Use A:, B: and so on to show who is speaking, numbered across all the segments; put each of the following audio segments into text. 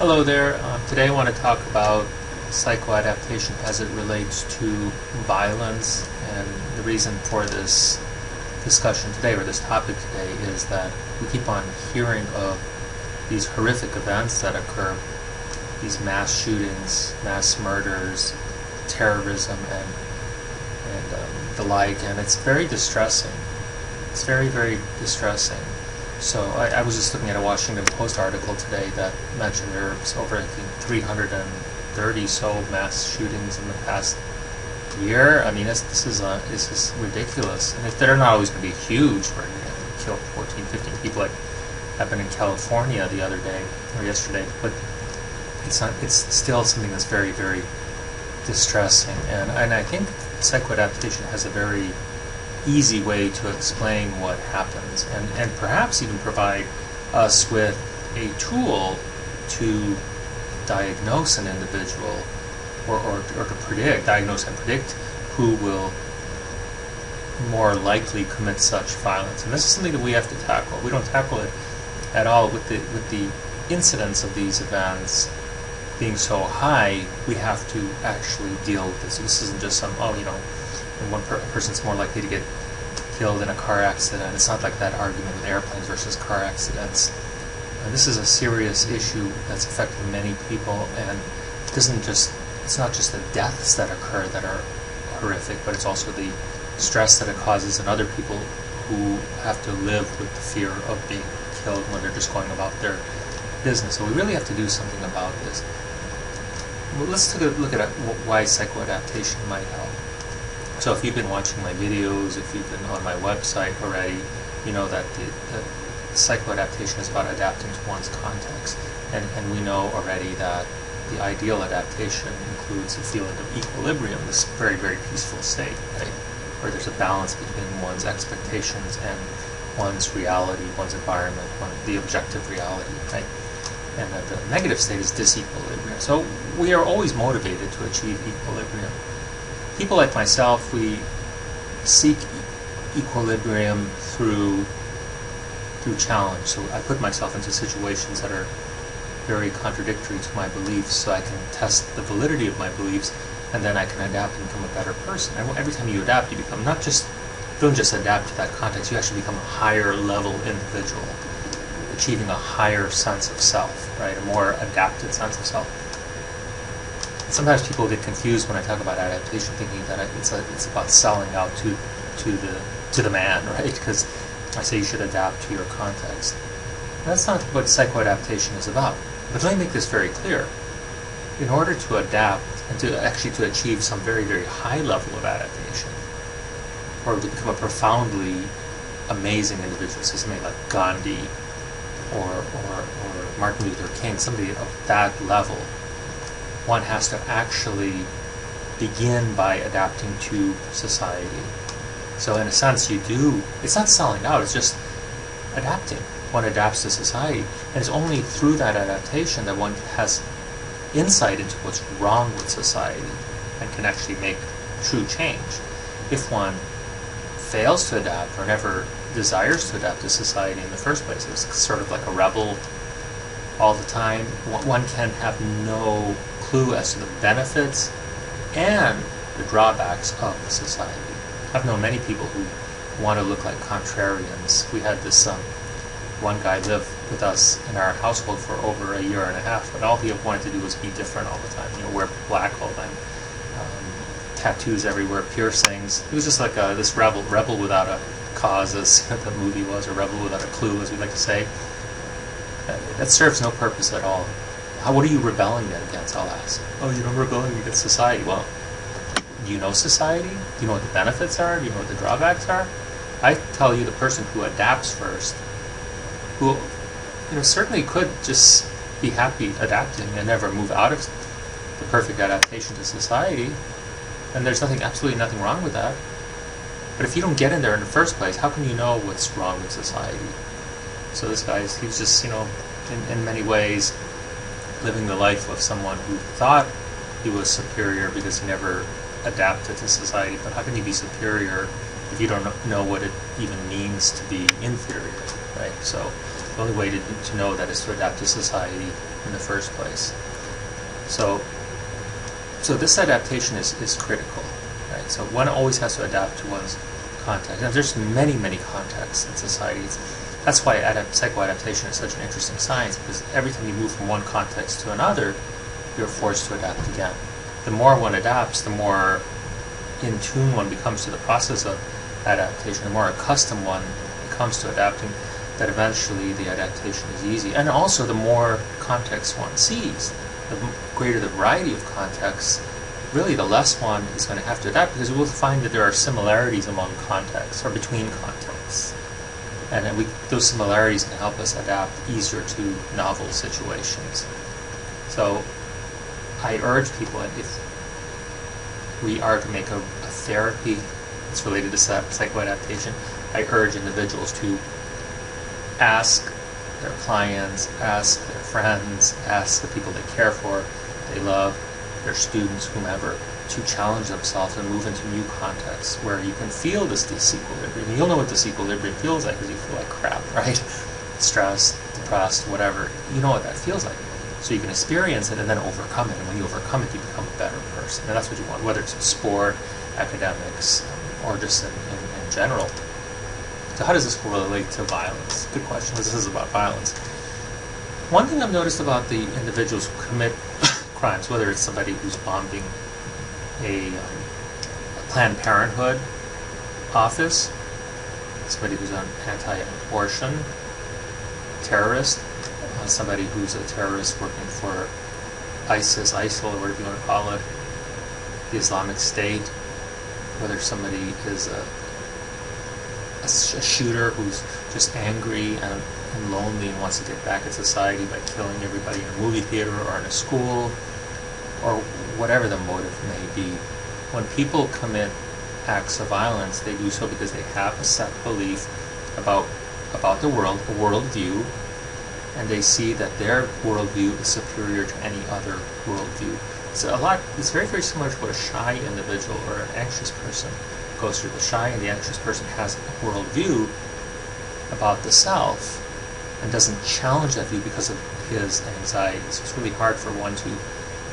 A: Hello there. Today I want to talk about psychoadaptation as it relates to violence, and the reason for this discussion today, or this topic today, is that we keep on hearing of these horrific events that occur, these mass shootings, mass murders, terrorism, and the like, and it's very distressing. It's very, very distressing. So I was just looking at a Washington Post article today that mentioned there's over, I think, 330 so mass shootings in the past year. I mean, this is ridiculous. And they're not always going to be huge, where you kill 14, 15 people like happened in California the other day, or yesterday, but it's still something that's very, very distressing. And I think psychoadaptation has a very easy way to explain what happens, and perhaps even provide us with a tool to diagnose an individual, or to diagnose and predict who will more likely commit such violence. And this is something that we have to tackle. We don't tackle it at all with the incidence of these events being so high. We have to actually deal with this. This isn't just some, and one person's more likely to get killed in a car accident. It's not like that argument with airplanes versus car accidents. This is a serious issue that's affecting many people, and it's not just the deaths that occur that are horrific, but it's also the stress that it causes in other people who have to live with the fear of being killed when they're just going about their business. So we really have to do something about this. Well, let's take a look at why psychoadaptation might help. So if you've been watching my videos, if you've been on my website already, you know that the psychoadaptation is about adapting to one's context. And we know already that the ideal adaptation includes a feeling of equilibrium, this very, very peaceful state, right? Where there's a balance between one's expectations and one's reality, one's environment, the objective reality, right? And that the negative state is disequilibrium. So we are always motivated to achieve equilibrium. People like myself, we seek equilibrium through challenge. So I put myself into situations that are very contradictory to my beliefs, so I can test the validity of my beliefs, and then I can adapt and become a better person. And every time you adapt, you become you don't just adapt to that context, you actually become a higher level individual, achieving a higher sense of self, right? A more adapted sense of self. Sometimes people get confused when I talk about adaptation, thinking that it's about selling out to the man, right? Because I say you should adapt to your context. That's not what psychoadaptation is about. But let me make this very clear. In order to adapt and to achieve some very, very high level of adaptation, or to become a profoundly amazing individual, say somebody like Gandhi or Martin Luther King, somebody of that level, one has to actually begin by adapting to society. So in a sense, it's not selling out, it's just adapting. One adapts to society, and it's only through that adaptation that one has insight into what's wrong with society and can actually make true change. If one fails to adapt or never desires to adapt to society in the first place, it's sort of like a rebel all the time, one can have no clue as to the benefits and the drawbacks of society. I've known many people who want to look like contrarians. We had this one guy live with us in our household for over a year and a half, but all he wanted to do was be different all the time. Wear black all the time, tattoos everywhere, piercings. He was just like this rebel without a cause, as the movie was, or rebel without a clue, as we like to say. That serves no purpose at all. What are you rebelling against, I'll ask? Oh, I'm rebelling against society. Well, do you know society? Do you know what the benefits are? Do you know what the drawbacks are? I tell you, the person who adapts first, who certainly could just be happy adapting and never move out of the perfect adaptation to society, and there's absolutely nothing wrong with that. But if you don't get in there in the first place, how can you know what's wrong with society? So this guy, he was just, in many ways, living the life of someone who thought he was superior because he never adapted to society. But how can you be superior if you don't know what it even means to be inferior, right? So The only way to know that is to adapt to society in the first place. So this adaptation is critical, right? So one always has to adapt to one's context. And there's many, many contexts in society. That's why psychoadaptation is such an interesting science, because every time you move from one context to another, you're forced to adapt again. The more one adapts, the more in tune one becomes to the process of adaptation, the more accustomed one becomes to adapting, that eventually the adaptation is easy. And also the more context one sees, the greater the variety of contexts, really the less one is going to have to adapt, because we will find that there are similarities among contexts or between contexts. And then those similarities can help us adapt easier to novel situations. So I urge people, if we are to make a therapy that's related to psychoadaptation, I urge individuals to ask their clients, ask their friends, ask the people they care for, they love, their students, whomever, to challenge themselves and move into new contexts where you can feel this disequilibrium. And you'll know what disequilibrium feels like, because you feel like crap, right? Stressed, depressed, whatever. You know what that feels like. So you can experience it and then overcome it. And when you overcome it, you become a better person. And that's what you want, whether it's in sport, academics, or just in general. So how does this relate to violence? Good question, because this is about violence. One thing I've noticed about the individuals who commit crimes, whether it's somebody who's bombing a Planned Parenthood office, somebody who's an anti-abortion terrorist, somebody who's a terrorist working for ISIS, ISIL, or whatever you want to call it, the Islamic State, whether somebody is a shooter who's just angry and lonely and wants to get back at society by killing everybody in a movie theater or in a school, or whatever the motive may be. When people commit acts of violence, they do so because they have a set belief about the world, a worldview, and they see that their worldview is superior to any other worldview. It's very, very similar to what a shy individual or an anxious person goes through. The shy and the anxious person has a worldview about the self and doesn't challenge that view because of his anxiety. So it's really hard for one to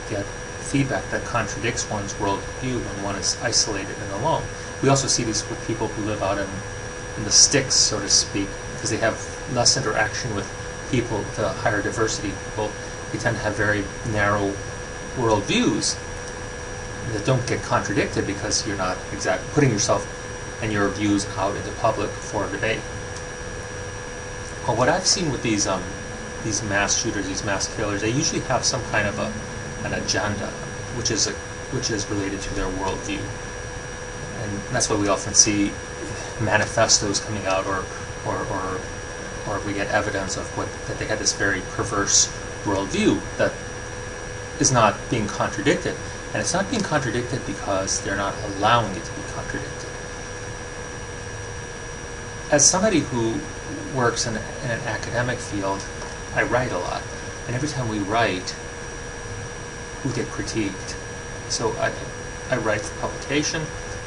A: get feedback that contradicts one's worldview when one is isolated and alone. We also see this with people who live out in the sticks, so to speak, because they have less interaction with people, the higher diversity people. They tend to have very narrow worldviews that don't get contradicted because you're not exactly putting yourself and your views out into public for debate. Well, what I've seen with these mass shooters, these mass killers, they usually have some kind of an agenda, which is related to their worldview, and that's why we often see manifestos coming out, or we get evidence of that they had this very perverse worldview that is not being contradicted. And it's not being contradicted because they're not allowing it to be contradicted. As somebody who works in an academic field, I write a lot. And every time we write, we get critiqued. So I write for publication.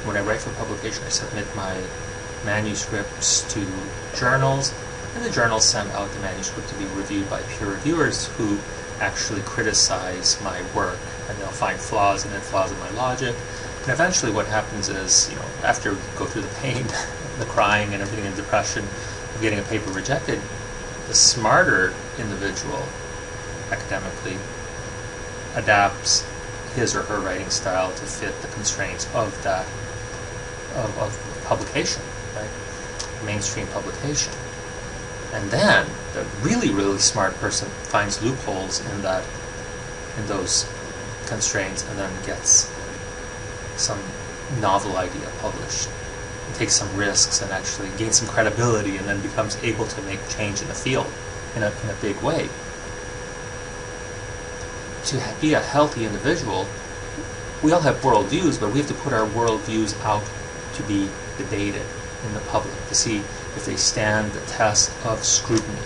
A: When I write for publication, I submit my manuscripts to journals, and the journals send out the manuscript to be reviewed by peer reviewers who actually criticize my work, and they'll find flaws in it, flaws in my logic. And eventually what happens is, after we go through the pain, the crying and everything, and depression of getting a paper rejected, the smarter individual academically adapts his or her writing style to fit the constraints of that of publication, right? Mainstream publication. And then the really, really smart person finds loopholes in those constraints, and then gets some novel idea published, and takes some risks, and actually gains some credibility, and then becomes able to make change in the field in a big way. To be a healthy individual, we all have worldviews, but we have to put our worldviews out to be debated in the public to see if they stand the test of scrutiny.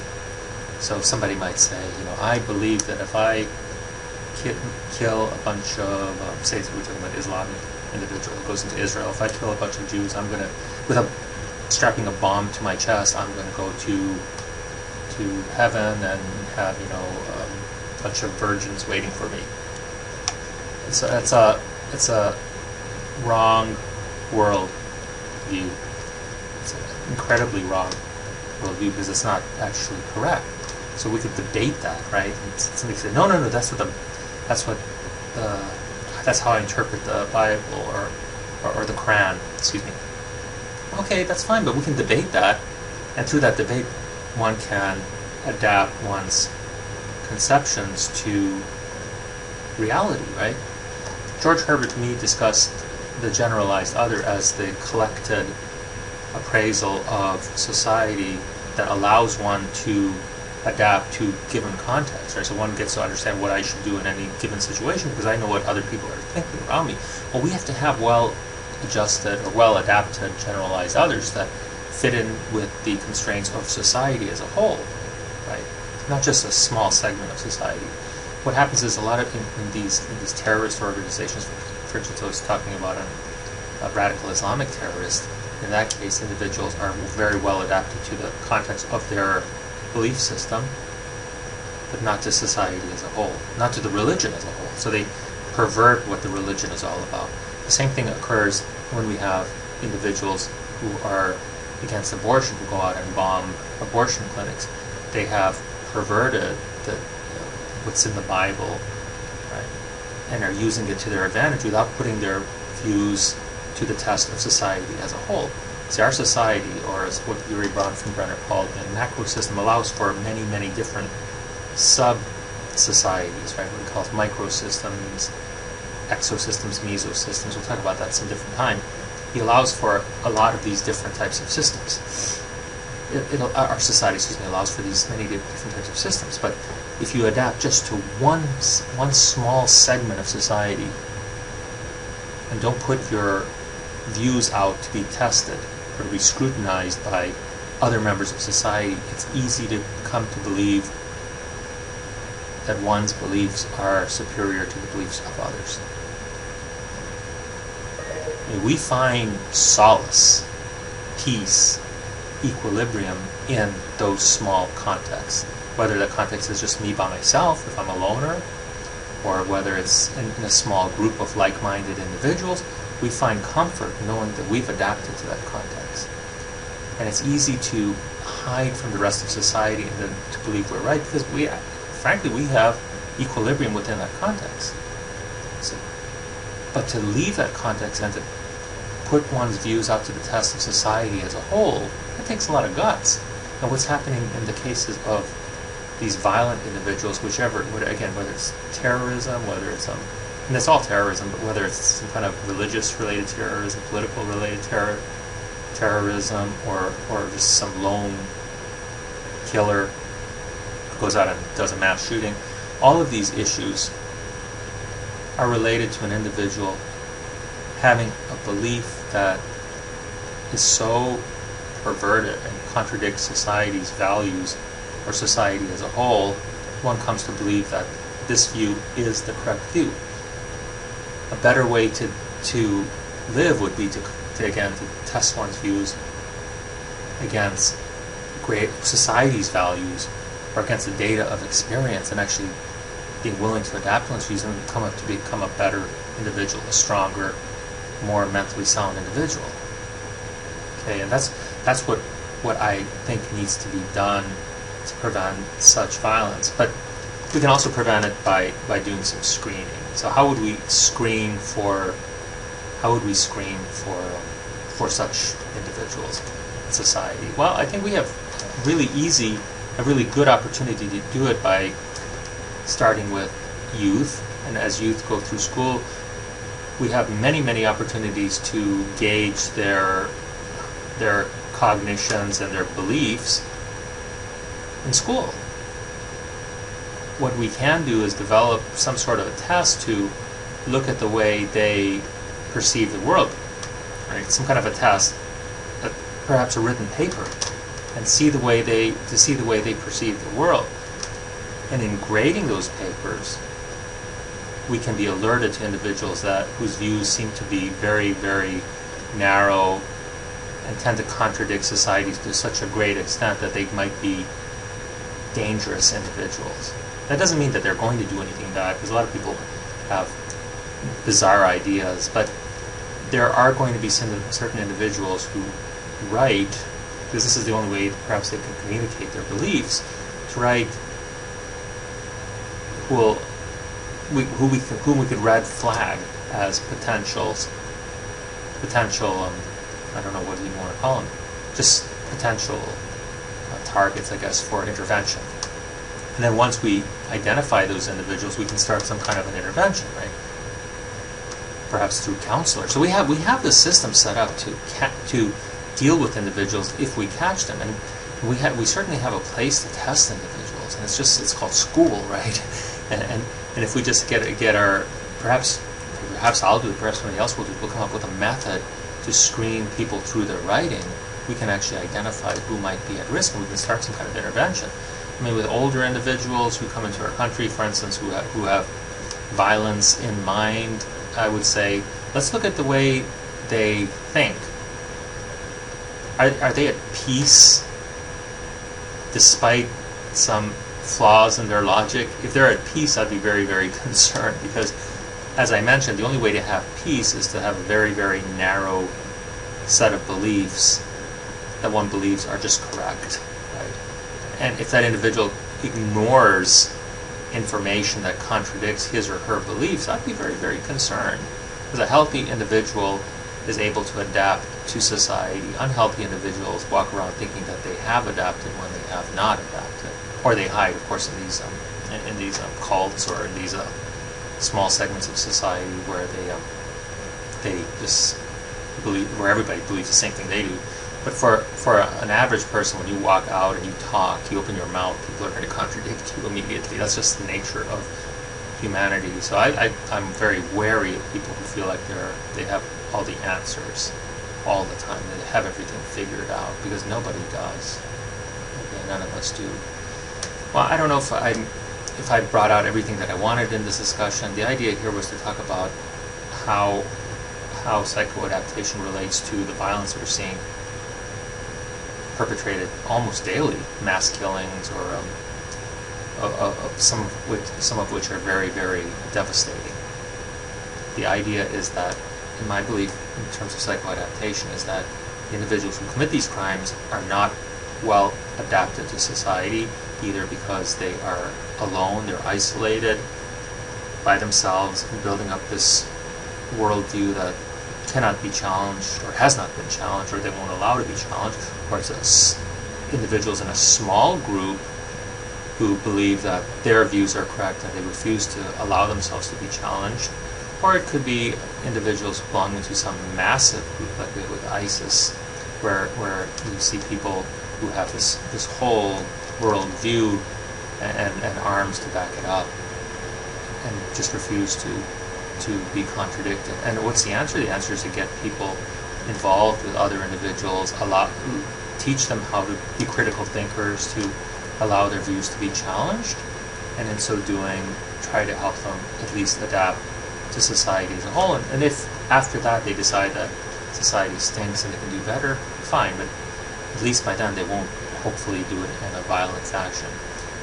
A: So somebody might say, I believe that if I kill a bunch of, say we're talking about Islamic individual who goes into Israel, if I kill a bunch of Jews, I'm going to, strapping a bomb to my chest, I'm going to go to to heaven and have, you know, a bunch of virgins waiting for me. It's a wrong world view. It's an incredibly wrong world view because it's not actually correct. So we could debate that, right? And somebody said, no, that's how I interpret the Bible or the Quran. Excuse me. Okay, that's fine, but we can debate that, and through that debate, one can adapt one's conceptions to reality, right? George Herbert, to me, discussed the generalized other as the collected appraisal of society that allows one to adapt to given context, right? So one gets to understand what I should do in any given situation because I know what other people are thinking around me. Well, we have to have well-adjusted or well-adapted generalized others that fit in with the constraints of society as a whole, right? Not just a small segment of society. What happens is a lot of in these terrorist organizations, for instance, I was talking about a radical Islamic terrorist. In that case, individuals are very well adapted to the context of their belief system, but not to society as a whole, not to the religion as a whole. So they pervert what the religion is all about. The same thing occurs when we have individuals who are against abortion who go out and bomb abortion clinics. They have perverted what's in the Bible, right, and are using it to their advantage without putting their views to the test of society as a whole. See, our society, or as what Yuri Bronfenbrenner called the macro system, allows for many, many different sub-societies, right? What he calls microsystems, exosystems, mesosystems. We'll talk about that some different time. He allows for a lot of these different types of systems. Our society, allows for these many different types of systems. But if you adapt just to one small segment of society and don't put your views out to be tested or to be scrutinized by other members of society, it's easy to come to believe that one's beliefs are superior to the beliefs of others. We find solace, peace, equilibrium in those small contexts. Whether the context is just me by myself, if I'm a loner, or whether it's in a small group of like-minded individuals, we find comfort knowing that we've adapted to that context. And it's easy to hide from the rest of society and then to believe we're right because frankly, we have equilibrium within that context. So, but to leave that context and to put one's views out to the test of society as a whole, that takes a lot of guts. And what's happening in the cases of these violent individuals, whether it's terrorism, whether it's and it's all terrorism, but whether it's some kind of religious-related terrorism, political-related terrorism, or just some lone killer who goes out and does a mass shooting, all of these issues are related to an individual having a belief that is so perverted and contradicts society's values or society as a whole, one comes to believe that this view is the correct view. A better way to live would be to test one's views against great society's values or against the data of experience and actually being willing to adapt one's views and to become a better individual, a stronger, more mentally sound individual. Okay, and that's what I think needs to be done to prevent such violence. But we can also prevent it by doing some screening. So how would we screen for such individuals in society? Well, I think we have a really good opportunity to do it by starting with youth. And as youth go through school, we have many, many opportunities to gauge their cognitions and their beliefs in school. What we can do is develop some sort of a test to look at the way they perceive the world, right? Some kind of a test, perhaps a written paper, and see the way they perceive the world. And in grading those papers, we can be alerted to individuals whose views seem to be very, very narrow and tend to contradict societies to such a great extent that they might be dangerous individuals. That doesn't mean that they're going to do anything bad, because a lot of people have bizarre ideas, but there are going to be certain individuals who write, because this is the only way perhaps they can communicate their beliefs, to write whom we could red flag as potential, I don't know what you want to call them, just potential targets, I guess, for intervention. And then once we identify those individuals, we can start some kind of an intervention, right? Perhaps through counselors. So we have this system set up to deal with individuals if we catch them, and we certainly have a place to test individuals, and it's called school, right? And if we just get our perhaps I'll do it, perhaps somebody else will do it, we'll come up with a method to screen people through their writing. We can actually identify who might be at risk, and we can start some kind of intervention. I mean, with older individuals who come into our country, for instance, who have violence in mind, I would say, let's look at the way they think. Are they at peace despite some flaws in their logic? If they're at peace, I'd be very, very concerned, because, as I mentioned, the only way to have peace is to have a very, very narrow set of beliefs that one believes are just correct, right? And if that individual ignores information that contradicts his or her beliefs, I'd be very, very concerned. Because a healthy individual is able to adapt to society. Unhealthy individuals walk around thinking that they have adapted when they have not adapted, or they hide, of course, in these cults or in these small segments of society where they just believe, where everybody believes the same thing they do. But for an average person, when you walk out and you talk, you open your mouth, people are going to contradict you immediately. That's just the nature of humanity. So I'm very wary of people who feel like they have all the answers all the time. They have everything figured out, because nobody does. Okay, none of us do. Well, I don't know if I brought out everything that I wanted in this discussion. The idea here was to talk about how psychoadaptation relates to the violence we're seeing perpetrated almost daily, mass killings, or some of which are very, very devastating. The idea is that, in my belief, in terms of psychoadaptation, is that the individuals who commit these crimes are not well adapted to society, either because they are alone, they're isolated by themselves, and building up this worldview that cannot be challenged, or has not been challenged, or they won't allow to be challenged, or it's individuals in a small group who believe that their views are correct and they refuse to allow themselves to be challenged. Or it could be individuals belonging to some massive group, like with ISIS, where you see people who have this whole world view and arms to back it up, and just refuse to be contradicted. And what's the answer? The answer is to get people involved with other individuals, teach them how to be critical thinkers, to allow their views to be challenged, and in so doing, try to help them at least adapt to society as a whole. And if after that they decide that society stinks and they can do better, fine, but at least by then they won't hopefully do it in a violent fashion.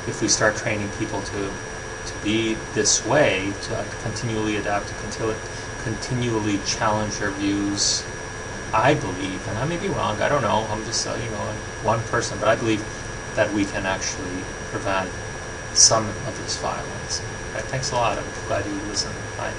A: If we start training people to be this way, to continually adapt, to continually challenge their views, I believe, and I may be wrong, I don't know, I'm just one person, but I believe that we can actually prevent some of this violence. Right, thanks a lot. I'm glad you listened. Bye.